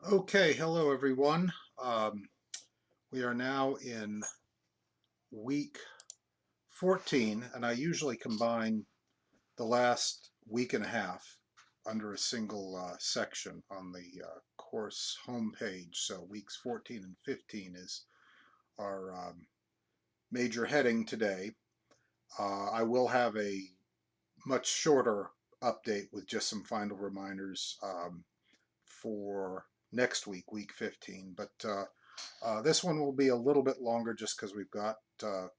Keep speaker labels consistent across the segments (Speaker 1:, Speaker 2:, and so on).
Speaker 1: Okay, hello everyone. We are now in week 14, and I usually combine the last week and a half under a single section on the course homepage. So weeks 14 and 15 is our major heading today. I will have a much shorter update with just some final reminders for next week, week 15, but this one will be a little bit longer just because we've got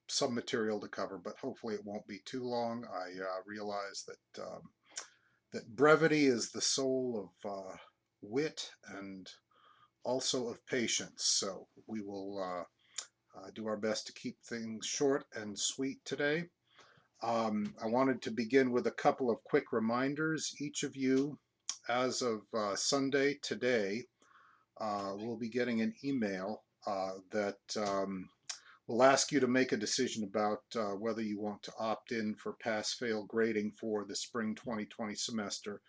Speaker 1: some material to cover, but hopefully it won't be too long. I realize that brevity is the soul of wit and also of patience. So we will do our best to keep things short and sweet today. I wanted to begin with a couple of quick reminders. Each of you, as of Sunday today, will be getting an email that will ask you to make a decision about whether you want to opt in for pass-fail grading for the spring 2020 semester.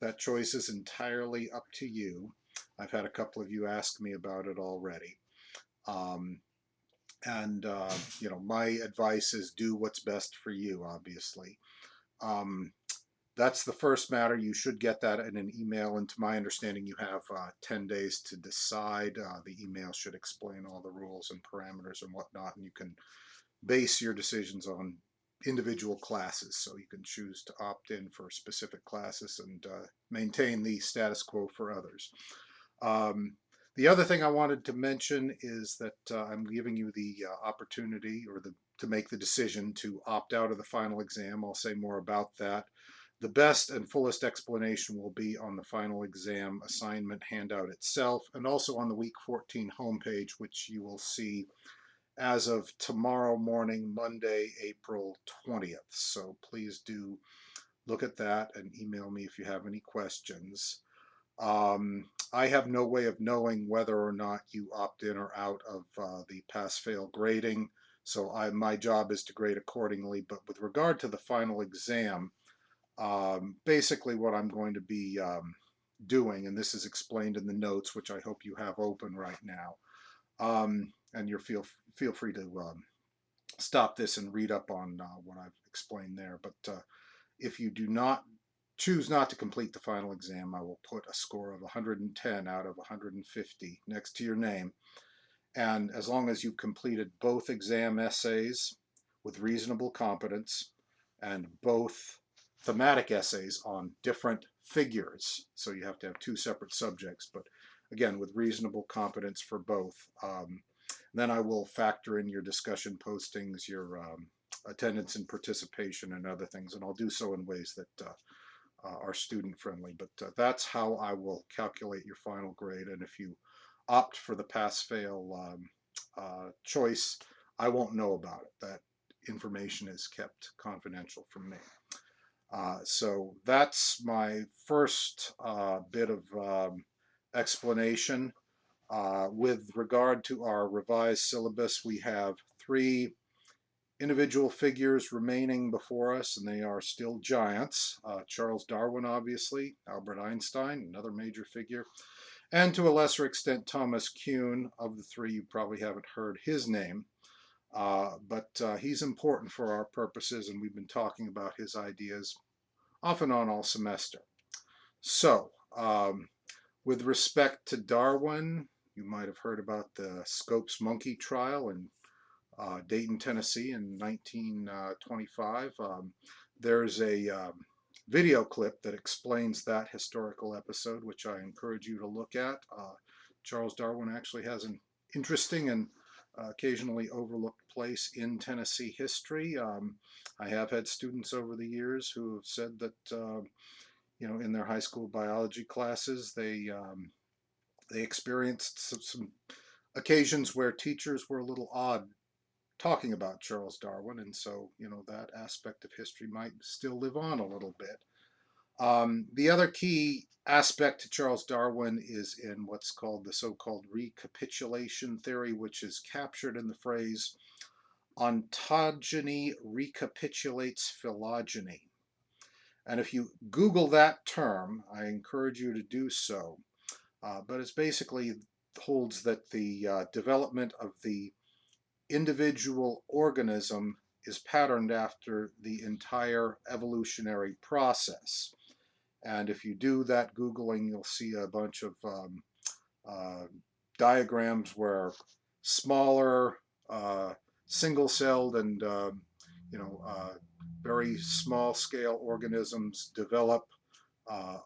Speaker 1: That choice is entirely up to you. I've had a couple of you ask me about it already. Um, and, my advice is do what's best for you, obviously. Um, that's the first matter. You should get that in an email. And to my understanding, you have 10 days to decide. The email should explain all the rules and parameters and whatnot. And you can base your decisions on individual classes. So you can choose to opt in for specific classes and maintain the status quo for others. Um, the other thing I wanted to mention is that I'm giving you the opportunity to make the decision to opt out of the final exam. I'll say more about that. The best and fullest explanation will be on the final exam assignment handout itself and also on the week 14 homepage, which you will see as of tomorrow morning, Monday, April 20th. So please do look at that and email me if you have any questions. I have no way of knowing whether or not you opt in or out of the pass-fail grading, so my job is to grade accordingly. But with regard to the final exam, basically what I'm going to be doing, and this is explained in the notes, which I hope you have open right now, and you feel free to stop this and read up on what I've explained there. But if you do not choose not to complete the final exam, I will put a score of 110 out of 150 next to your name. And as long as you've completed both exam essays with reasonable competence and both thematic essays on different figures, so you have to have two separate subjects, but again, with reasonable competence for both, then I will factor in your discussion postings, your attendance and participation and other things, and I'll do so in ways that are student friendly. But that's how I will calculate your final grade. And if you opt for the pass fail choice, I won't know about it. That information is kept confidential from me. So that's my first bit of explanation. With regard to our revised syllabus, we have three individual figures remaining before us, and they are still giants. Charles Darwin, obviously, Albert Einstein, another major figure, and to a lesser extent, Thomas Kuhn. Of the three, you probably haven't heard his name, but he's important for our purposes, and we've been talking about his ideas off and on all semester. So, with respect to Darwin, you might have heard about the Scopes monkey trial in Dayton, Tennessee in 1925. There's a video clip that explains that historical episode, which I encourage you to look at. Charles Darwin actually has an interesting and occasionally overlooked place in Tennessee history. I have had students over the years who have said that in their high school biology classes they experienced some occasions where teachers were a little odd talking about Charles Darwin, and so that aspect of history might still live on a little bit. The other key aspect to Charles Darwin is in what's called the so-called recapitulation theory, which is captured in the phrase ontogeny recapitulates phylogeny. And if you Google that term, I encourage you to do so. but it basically holds that the development of the individual organism is patterned after the entire evolutionary process. And if you do that Googling, you'll see a bunch of uh, diagrams where smaller, uh, single-celled, and very small-scale organisms develop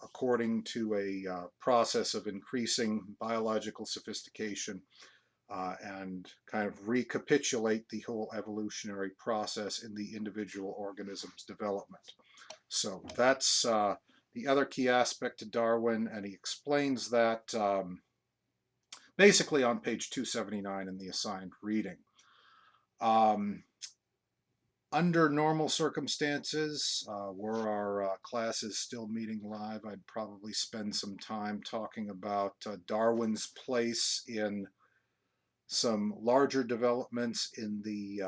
Speaker 1: according to a process of increasing biological sophistication and kind of recapitulate the whole evolutionary process in the individual organism's development. So that's the other key aspect to Darwin, and he explains that basically on page 279 in the assigned reading. Um, Under normal circumstances, were our classes still meeting live, I'd probably spend some time talking about Darwin's place in some larger developments in the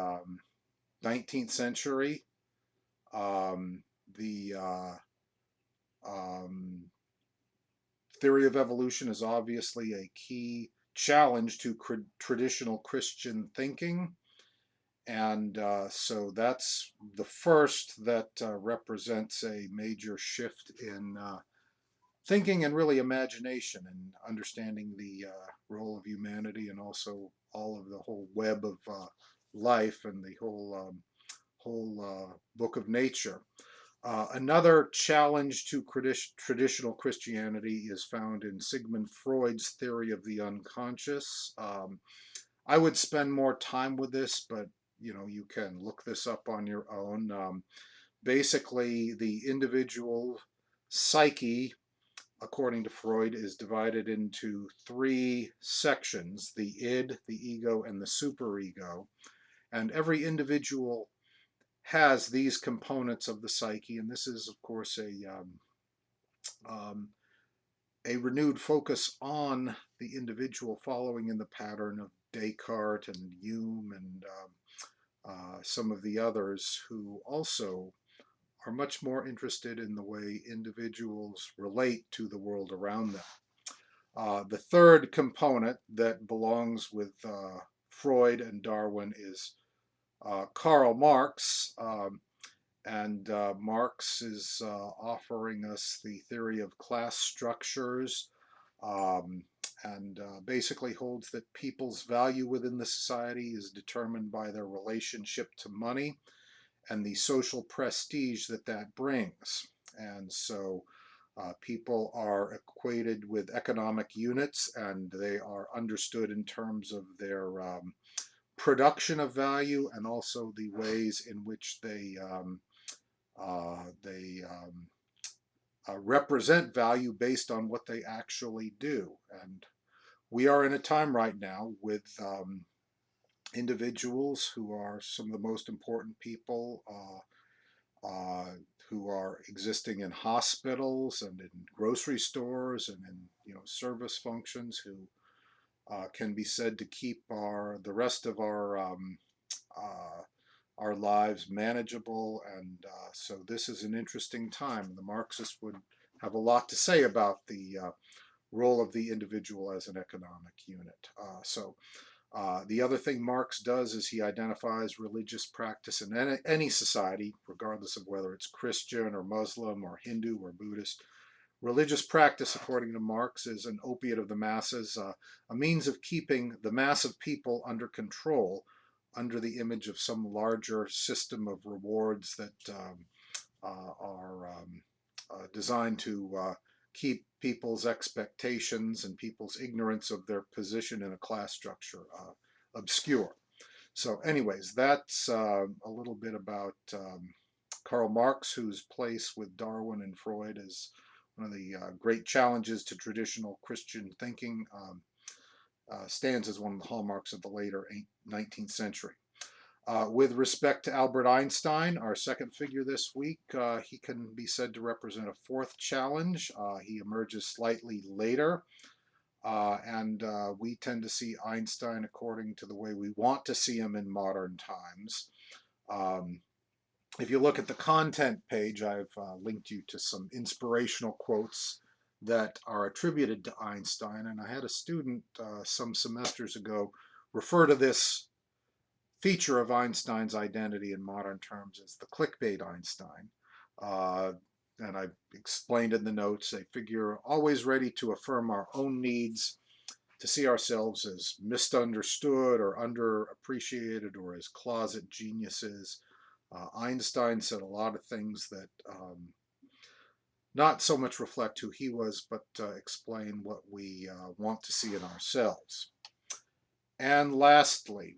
Speaker 1: 19th century. The um, theory of evolution is obviously a key challenge to traditional Christian thinking. And so that's the first that represents a major shift in thinking and really imagination and understanding the role of humanity and also all of the whole web of life and the whole book of nature. Another challenge to traditional Christianity is found in Sigmund Freud's theory of the unconscious. I would spend more time with this, but you can look this up on your own. Basically, the individual psyche, according to Freud, is divided into three sections: the id, the ego, and the superego. And every individual has these components of the psyche, and this is, of course, um, a renewed focus on the individual, following in the pattern of Descartes and Hume and some of the others who also are much more interested in the way individuals relate to the world around them. The third component that belongs with Freud and Darwin is Karl Marx. And Marx is offering us the theory of class structures, um, and basically holds that people's value within the society is determined by their relationship to money and the social prestige that that brings. And so people are equated with economic units, and they are understood in terms of their production of value and also the ways in which they represent value based on what they actually do. And we are in a time right now with individuals who are some of the most important people who are existing in hospitals and in grocery stores and in service functions, who can be said to keep the rest of uh, our lives manageable. And so this is an interesting time. The Marxists would have a lot to say about the role of the individual as an economic unit. The other thing Marx does is he identifies religious practice in any society, regardless of whether it's Christian or Muslim or Hindu or Buddhist. Religious practice, according to Marx, is an opiate of the masses, a means of keeping the mass of people under control, under the image of some larger system of rewards that are designed to keep people's expectations and people's ignorance of their position in a class structure obscure. So anyways, that's a little bit about Karl Marx, whose place with Darwin and Freud is one of the great challenges to traditional Christian thinking, stands as one of the hallmarks of the later 19th century. With respect to Albert Einstein, our second figure this week, he can be said to represent a fourth challenge. He emerges slightly later, and we tend to see Einstein according to the way we want to see him in modern times. If you look at the content page, I've linked you to some inspirational quotes that are attributed to Einstein. And I had a student some semesters ago refer to this feature of Einstein's identity in modern terms as the clickbait Einstein. Uh, and I explained in the notes a figure always ready to affirm our own needs, to see ourselves as misunderstood or underappreciated or as closet geniuses. Einstein said a lot of things that not so much reflect who he was, but explain what we want to see in ourselves. And lastly,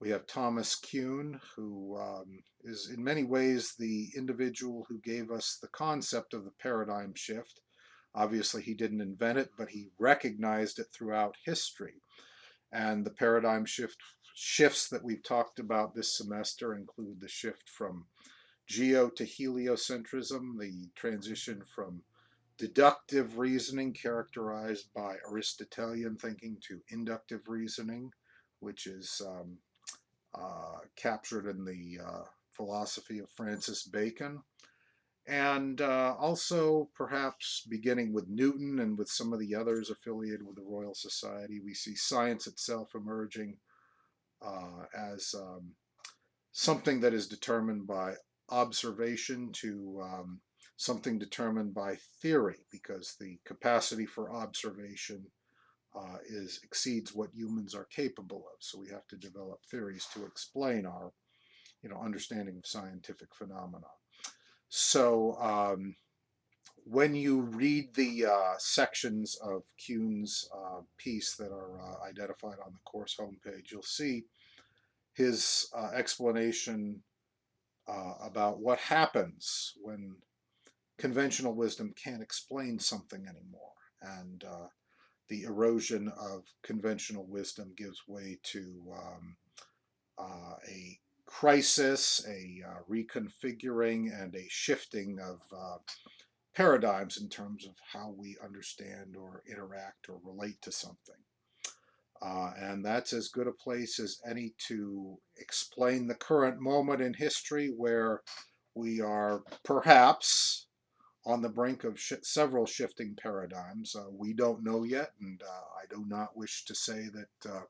Speaker 1: we have Thomas Kuhn, who is in many ways the individual who gave us the concept of the paradigm shift. Obviously, he didn't invent it, but he recognized it throughout history. And the paradigm shifts that we've talked about this semester include the shift from geo to heliocentrism, the transition from deductive reasoning characterized by Aristotelian thinking to inductive reasoning, which is captured in the philosophy of Francis Bacon. And also, perhaps beginning with Newton and with some of the others affiliated with the Royal Society, we see science itself emerging as something that is determined by observation to something determined by theory, because the capacity for observation exceeds what humans are capable of. So we have to develop theories to explain our understanding of scientific phenomena. So when you read the sections of Kuhn's piece that are identified on the course homepage, you'll see his explanation about what happens when conventional wisdom can't explain something anymore. And the erosion of conventional wisdom gives way to a crisis, a reconfiguring, and a shifting of paradigms in terms of how we understand or interact or relate to something. And that's as good a place as any to explain the current moment in history where we are perhaps on the brink of several shifting paradigms. We don't know yet, and I do not wish to say that,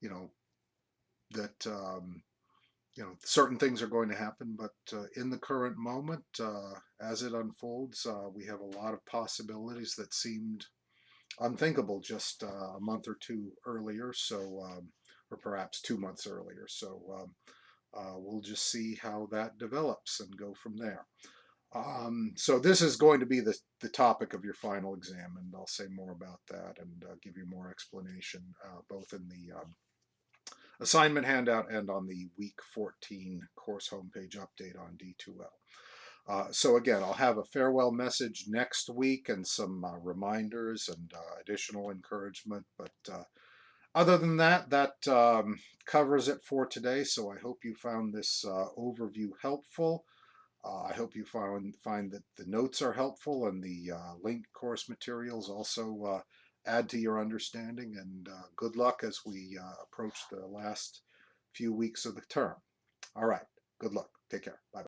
Speaker 1: you know, that certain things are going to happen, but in the current moment, as it unfolds, we have a lot of possibilities that seemed unthinkable just a month or two earlier, so or perhaps 2 months earlier. So we'll just see how that develops and go from there. So this is going to be the topic of your final exam, and I'll say more about that and give you more explanation, both in the assignment handout and on the week 14 course homepage update on D2L. So again, I'll have a farewell message next week and some reminders and additional encouragement. But other than that, that covers it for today. So I hope you found this overview helpful. I hope you find that the notes are helpful and the linked course materials also add to your understanding. And good luck as we approach the last few weeks of the term. All right. Good luck. Take care. Bye.